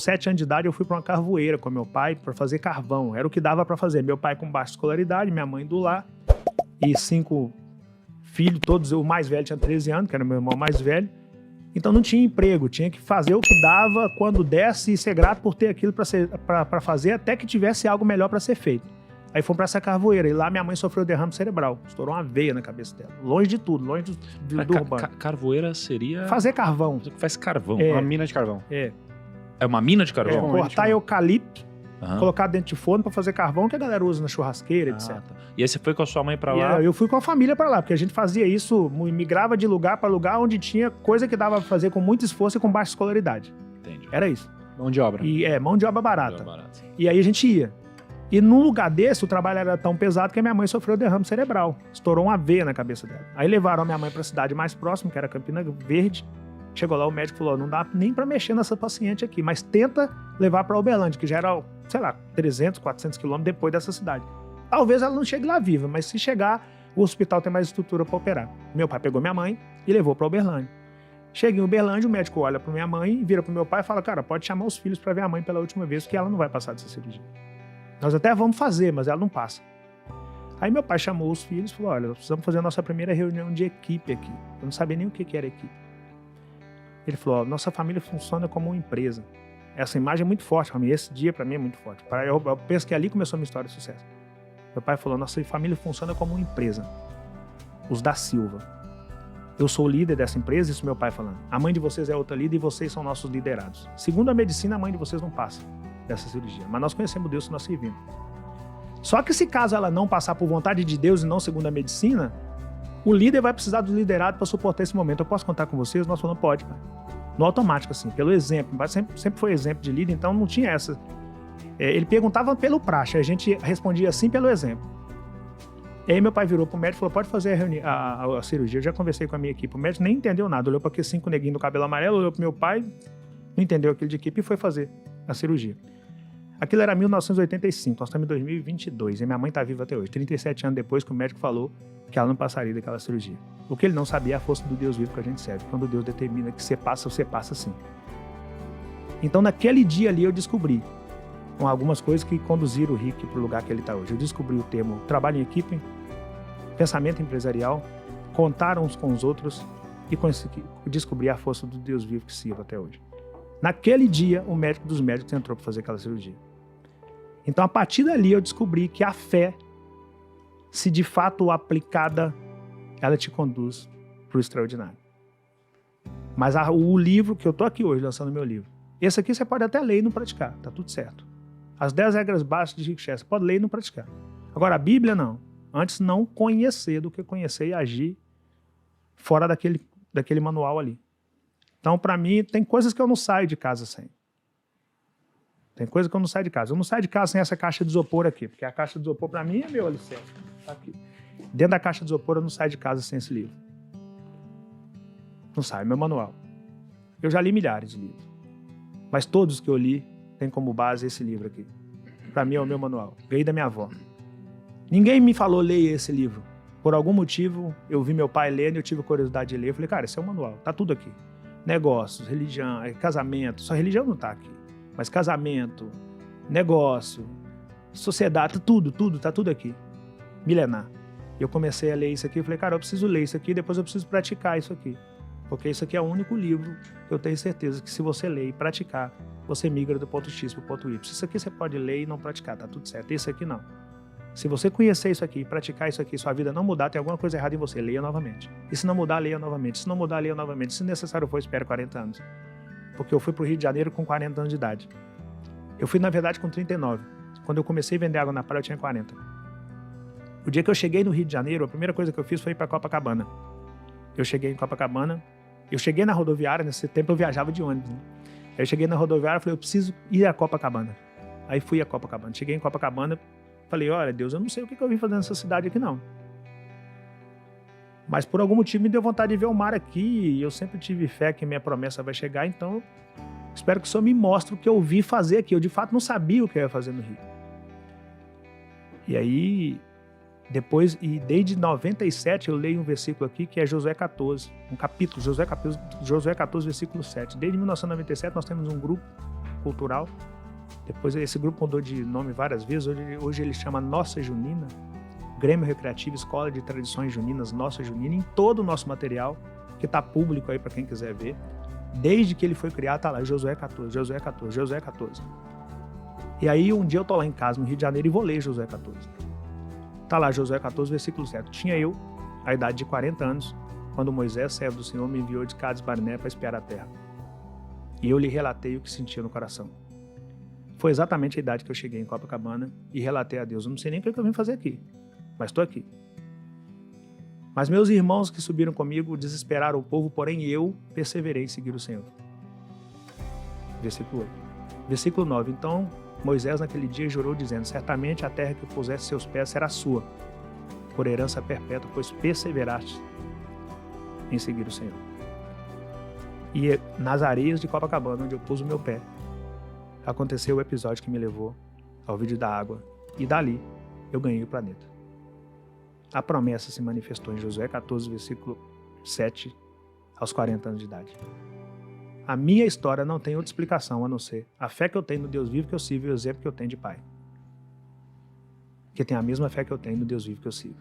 7 anos de idade, eu fui para uma carvoeira com meu pai para fazer carvão. Era o que dava para fazer. Meu pai com baixa escolaridade, minha mãe do lar e 5 filhos, todos. O mais velho tinha 13 anos, que era meu irmão mais velho. Então não tinha emprego, tinha que fazer o que dava quando desse e ser grato por ter aquilo para fazer até que tivesse algo melhor para ser feito. Aí fomos para essa carvoeira e lá minha mãe sofreu derrame cerebral. Estourou uma veia na cabeça dela. Longe de tudo, longe do urbano. Carvoeira seria... Fazer carvão. Você faz carvão. Uma mina de carvão. É uma mina de carvão? Cortar eucalipto, colocar dentro de forno para fazer carvão que a galera usa na churrasqueira, etc. Tá. E aí você foi com a sua mãe para lá? Eu fui com a família para lá, porque a gente fazia isso, migrava de lugar para lugar onde tinha coisa que dava para fazer com muito esforço e com baixa escolaridade. Entendi. Era isso. Mão de obra. Mão de obra barata. E aí a gente ia. E num lugar desse, o trabalho era tão pesado que a minha mãe sofreu derrame cerebral. Estourou uma veia na cabeça dela. Aí levaram a minha mãe para a cidade mais próxima, que era Campina Verde. Chegou lá, o médico falou, não dá nem para mexer nessa paciente aqui, mas tenta levar para Uberlândia, que já era, 300, 400 quilômetros depois dessa cidade. Talvez ela não chegue lá viva, mas se chegar, o hospital tem mais estrutura para operar. Meu pai pegou minha mãe e levou para Uberlândia. Cheguei em Uberlândia, o médico olha para minha mãe, vira para meu pai e fala, cara, pode chamar os filhos para ver a mãe pela última vez, porque ela não vai passar dessa cirurgia. Nós até vamos fazer, mas ela não passa. Aí meu pai chamou os filhos e falou, olha, nós precisamos fazer a nossa primeira reunião de equipe aqui. Eu não sabia nem o que era equipe. Ele falou, nossa família funciona como uma empresa. Essa imagem é muito forte para mim, esse dia para mim é muito forte. Eu penso que ali começou a minha história de sucesso. Meu pai falou, nossa família funciona como uma empresa. Os da Silva. Eu sou o líder dessa empresa, isso meu pai falando. A mãe de vocês é outra líder e vocês são nossos liderados. Segundo a medicina, a mãe de vocês não passa dessa cirurgia. Mas nós conhecemos Deus que nós servimos. Só que se caso ela não passar por vontade de Deus e não segundo a medicina, o líder vai precisar do liderado para suportar esse momento. Eu posso contar com vocês? Nós falamos, pode, pai. No automático, assim, pelo exemplo. Mas sempre foi exemplo de líder, então não tinha essa. Ele perguntava pelo praxe, a gente respondia assim pelo exemplo. E aí meu pai virou pro médico e falou, pode fazer a cirurgia. Eu já conversei com a minha equipe. O médico nem entendeu nada. Olhou para aqueles 5 neguinhos do cabelo amarelo, olhou pro meu pai, não entendeu aquilo de equipe e foi fazer a cirurgia. Aquilo era 1985, nós estamos em 2022 e minha mãe tá viva até hoje, 37 anos depois que o médico falou que ela não passaria daquela cirurgia. O que ele não sabia é a força do Deus vivo que a gente serve. Quando Deus determina que você passa sim. Então naquele dia ali eu descobri com algumas coisas que conduziram o Rick para o lugar que ele está hoje. Eu descobri o termo trabalho em equipe, pensamento empresarial, contar uns com os outros e descobri a força do Deus vivo que sirvo até hoje. Naquele dia, o médico dos médicos entrou para fazer aquela cirurgia. Então, a partir dali, eu descobri que a fé, se de fato aplicada, ela te conduz para o extraordinário. Mas o livro que eu estou aqui hoje, lançando meu livro, esse aqui você pode até ler e não praticar, tá tudo certo. As 10 regras básicas de Rick Chester, você pode ler e não praticar. Agora, a Bíblia não. Antes não conhecer do que conhecer e agir fora daquele manual ali. Então, para mim, tem coisas que eu não saio de casa sem. Tem coisa que eu não saio de casa. Eu não saio de casa sem essa caixa de isopor aqui, porque a caixa de isopor, para mim, é meu alicerce. Tá aqui. Dentro da caixa de isopor, eu não saio de casa sem esse livro. Não saio, é meu manual. Eu já li milhares de livros. Mas todos que eu li têm como base esse livro aqui. Para mim, é o meu manual. Ganhei da minha avó. Ninguém me falou, leia esse livro. Por algum motivo, eu vi meu pai lendo e eu tive curiosidade de ler. Eu falei, cara, esse é o manual, tá tudo aqui. Negócios, religião, casamento. Só religião não tá aqui. Mas casamento, negócio, sociedade, tudo, tá tudo aqui. Milenar. Eu comecei a ler isso aqui e falei, cara, eu preciso ler isso aqui, depois eu preciso praticar isso aqui. Porque isso aqui é o único livro que eu tenho certeza que se você ler e praticar, você migra do ponto X para o ponto Y. Isso aqui você pode ler e não praticar, tá tudo certo. Esse aqui não. Se você conhecer isso aqui, praticar isso aqui, sua vida não mudar, tem alguma coisa errada em você, leia novamente. E se não mudar, leia novamente. Se não mudar, leia novamente. Se necessário for, espere 40 anos. Porque eu fui para o Rio de Janeiro com 40 anos de idade. Eu fui, na verdade, com 39. Quando eu comecei a vender água na praia, eu tinha 40. O dia que eu cheguei no Rio de Janeiro, a primeira coisa que eu fiz foi ir para Copacabana. Eu cheguei em Copacabana, eu cheguei na rodoviária, nesse tempo eu viajava de ônibus, né? Aí eu cheguei na rodoviária e falei, eu preciso ir a Copacabana. Aí fui a Copacabana. Cheguei em Copacabana, falei, olha, Deus, eu não sei o que eu vim fazer nessa cidade aqui, não. Mas por algum motivo me deu vontade de ver o mar aqui e eu sempre tive fé que minha promessa vai chegar, então espero que o Senhor me mostre o que eu vi fazer aqui. Eu de fato não sabia o que eu ia fazer no Rio. E aí, depois, e desde 97 eu leio um versículo aqui que é Josué 14, um capítulo, Josué 14, versículo 7. Desde 1997 nós temos um grupo cultural. Depois esse grupo mudou de nome várias vezes. Hoje ele chama Nossa Junina, Grêmio Recreativo, Escola de Tradições Juninas, Nossa Junina, em todo o nosso material, que está público aí para quem quiser ver. Desde que ele foi criado, tá lá, Josué 14, Josué 14, Josué 14. E aí um dia eu tô lá em casa, no Rio de Janeiro, e vou ler Josué 14. Tá lá, Josué 14, versículo 7. Tinha eu, a idade de 40 anos, quando Moisés, servo do Senhor, me enviou de Cades Barnea para espiar a terra. E eu lhe relatei o que sentia no coração. Foi exatamente a idade que eu cheguei em Copacabana e relatei a Deus. Eu não sei nem o que eu vim fazer aqui, mas estou aqui. Mas meus irmãos que subiram comigo desesperaram o povo, porém eu perseverei em seguir o Senhor. Versículo 8. Versículo 9. Então Moisés naquele dia jurou dizendo: certamente a terra que pusesse seus pés será sua, por herança perpétua, pois perseveraste em seguir o Senhor. E nas areias de Copacabana, onde eu pus o meu pé, aconteceu o episódio que me levou ao vídeo da água, e dali eu ganhei o planeta. A promessa se manifestou em Josué 14, versículo 7, aos 40 anos de idade. A minha história não tem outra explicação a não ser a fé que eu tenho no Deus vivo que eu sirvo e o exemplo que eu tenho de pai. Que tem a mesma fé que eu tenho no Deus vivo que eu sirvo.